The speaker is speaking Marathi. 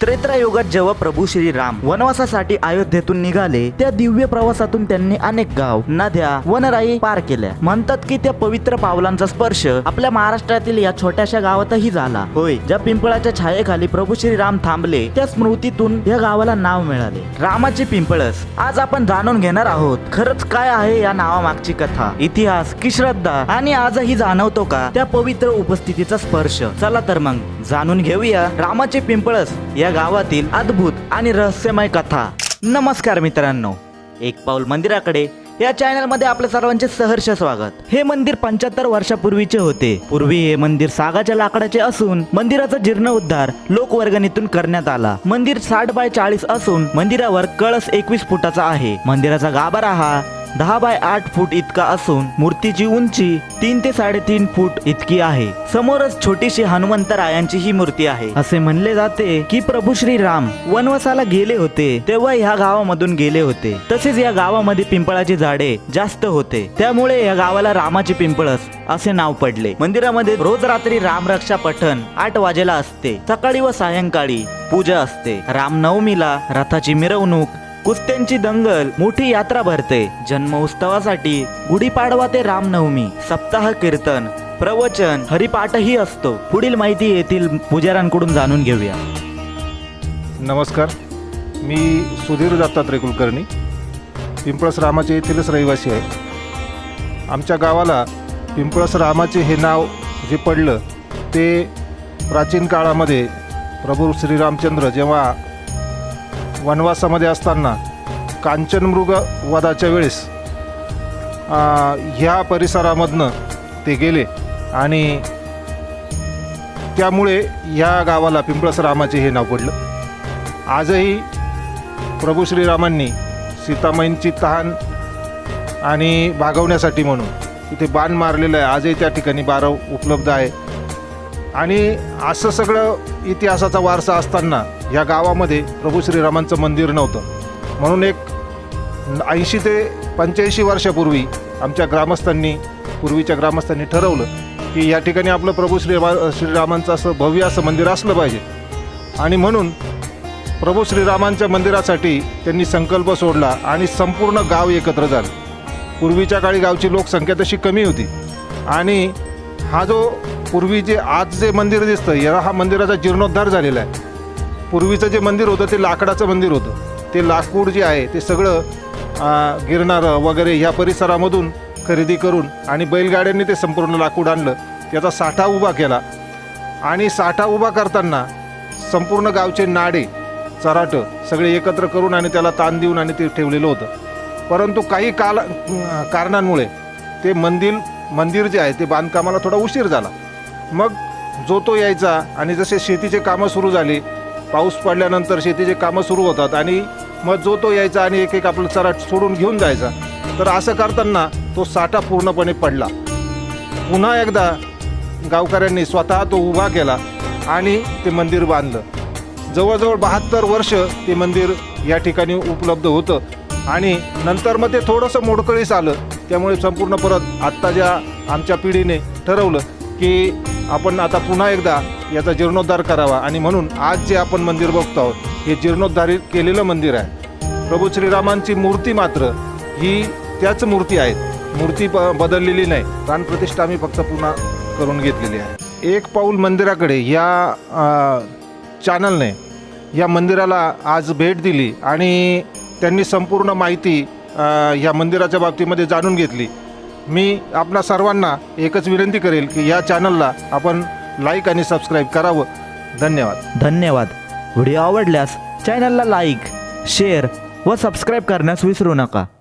त्रेतायुगात जेव्हा प्रभू श्रीराम वनवासासाठी अयोध्येतून निघाले, त्या दिव्य प्रवासातून त्यांनी अनेक गाव, नद्या, वनराई पार केल्या. म्हणतात की त्या पवित्र पावलांचा स्पर्श आपल्या महाराष्ट्रातील या छोट्याशा गावातही झाला. होय, ज्या पिंपळाच्या छायेखाली प्रभू श्रीराम थांबले, त्या स्मृतीतून या गावाला नाव मिळाले, रामाची पिंपळस. आज आपण जाणून घेणार आहोत खरंच काय आहे या नावामागची कथा, इतिहास की श्रद्धा, आणि आजही जाणवतो का त्या पवित्र उपस्थितीचा स्पर्श. चला तर मग जाणून घेऊया रामाची पिंपळस या गावातील अद्भुत आणि रहस्यमय कथा. नमस्कार मित्रांनो, एक पाऊल मंदिराकडे या चॅनल मध्ये आपल्या सर्वांचे सहर्ष स्वागत. हे मंदिर 75 वर्षापूर्वीचे होते. पूर्वी हे मंदिर सागाच्या लाकडाचे असून मंदिराचा जीर्णोद्धार लोकवर्गणीतून करण्यात आला. मंदिर 60 बाय 40 असून मंदिरावर कळस 21 फुटाचा आहे. मंदिराचा गाभारा हा 10 बाय 8 फूट इतका असून मूर्तीची उंची 3 ते 3.5 फूट इतकी आहे. समोरच छोटीशी हनुमंतरायांची ही मूर्ती आहे. असे म्हणले जाते की प्रभू श्रीराम वनवासाला गेले होते तेव्हा ह्या गावामधून गेले होते. तसेच या गावामध्ये पिंपळाची झाडे जास्त होते, त्यामुळे या गावाला रामाची पिंपळस असे नाव पडले. मंदिरामध्ये रोज रात्री रामरक्षा पठण 8 वाजेला असते. सकाळी व सायंकाळी पूजा असते. रामनवमीला रथाची मिरवणूक, कुस्त्यांची दंगल, मोठी यात्रा भरते. जन्मोत्सवासाठी गुढीपाडवा ते रामनवमी सप्ताह कीर्तन, प्रवचन, हरिपाठही असतो. पुढील माहिती येथील पुजाऱ्यांकडून जाणून घेऊया. नमस्कार, मी सुधीर दत्तात्रय कुलकर्णी, पिंपळस रामाचे येथीलच रहिवासी आहे. आमच्या गावाला पिंपळस रामाचे हे नाव जे पडलं ते प्राचीन काळामध्ये प्रभू श्रीरामचंद्र जेव्हा वनवासामध्ये असताना कांचनमृग वधाच्या वेळेस ह्या परिसरामधनं ते गेले आणि त्यामुळे या गावाला पिंपळस रामाचे हे नाव पडलं. आजही प्रभू श्रीरामांनी सीतामाईंची तहान आणि भागवण्यासाठी म्हणून तिथे बाण मारलेलं आहे. आजही त्या ठिकाणी बारव उपलब्ध आहे. आणि असं सगळं इतिहासाचा वारसा असताना या गावामध्ये प्रभू श्रीरामांचं मंदिर नव्हतं. म्हणून एक 80 ते 85 वर्षापूर्वी आमच्या पूर्वीच्या ग्रामस्थांनी ठरवलं की या ठिकाणी आपलं प्रभू श्रीरामांचं असं भव्य असं मंदिर असलं पाहिजे. आणि म्हणून प्रभू श्रीरामांच्या मंदिरासाठी त्यांनी संकल्प सोडला आणि संपूर्ण गाव एकत्र झालं. पूर्वीच्या काळी गावची लोकसंख्या तशी कमी होती आणि हा जो पूर्वी जे आज जे मंदिर दिसतं या हा मंदिराचा जीर्णोद्धार झालेला आहे. पूर्वीचं जे मंदिर होतं ते लाकडाचं मंदिर होतं. ते लाकूड जे आहे ते सगळं गिरणारं वगैरे ह्या परिसरामधून खरेदी करून आणि बैलगाड्यांनी ते संपूर्ण लाकूड आणलं, त्याचा साठा उभा केला. आणि साठा उभा करताना संपूर्ण गावचे नाडे चराटं सगळे एकत्र करून आणि त्याला ताण देऊन आणि ते ठेवलेलं होतं. परंतु काही कारणांमुळे ते मंदिर जे आहे ते बांधकामाला थोडा उशीर झाला. मग जो तो यायचा आणि जसे शेतीचे कामं सुरू झाली, पाऊस पडल्यानंतर शेतीचे कामं सुरू होतात आणि मग जो तो यायचा आणि एक आपलं चराट सोडून घेऊन जायचा. तर असं करताना तो साठा पूर्णपणे पडला. पुन्हा एकदा गावकऱ्यांनी स्वतः तो उभा केला आणि ते मंदिर बांधलं. जवळजवळ 72 वर्ष ते मंदिर या ठिकाणी उपलब्ध होतं आणि नंतर मग ते थोडंसं मोडकळीस आलं. त्यामुळे संपूर्ण परत आत्ता ज्या आमच्या पिढीने ठरवलं की आपण आता पुन्हा एकदा याचा जीर्णोद्धार करावा आणि म्हणून आज जे आपण मंदिर बघतो आहोत हे जीर्णोद्धारित केलेलं मंदिर आहे. प्रभू श्रीरामांची मूर्ती मात्र ही त्याच मूर्ती आहेत. मूर्ती बदललेली नाही. प्राणप्रतिष्ठा आम्ही फक्त पुन्हा करून घेतलेली आहे. एक पाऊल मंदिराकडे या चॅनलने या मंदिराला आज भेट दिली आणि त्यांनी संपूर्ण माहिती या मंदिराच्या बाबतीमध्ये जाणून घेतली. मी आपणा सर्वांना एकच विनंती करेल की या चॅनलला आपण लाईक आणि सबस्क्राईब करावं. धन्यवाद. व्हिडिओ आवडल्यास चॅनलला लाईक, शेअर व सबस्क्राईब करण्यास विसरू नका.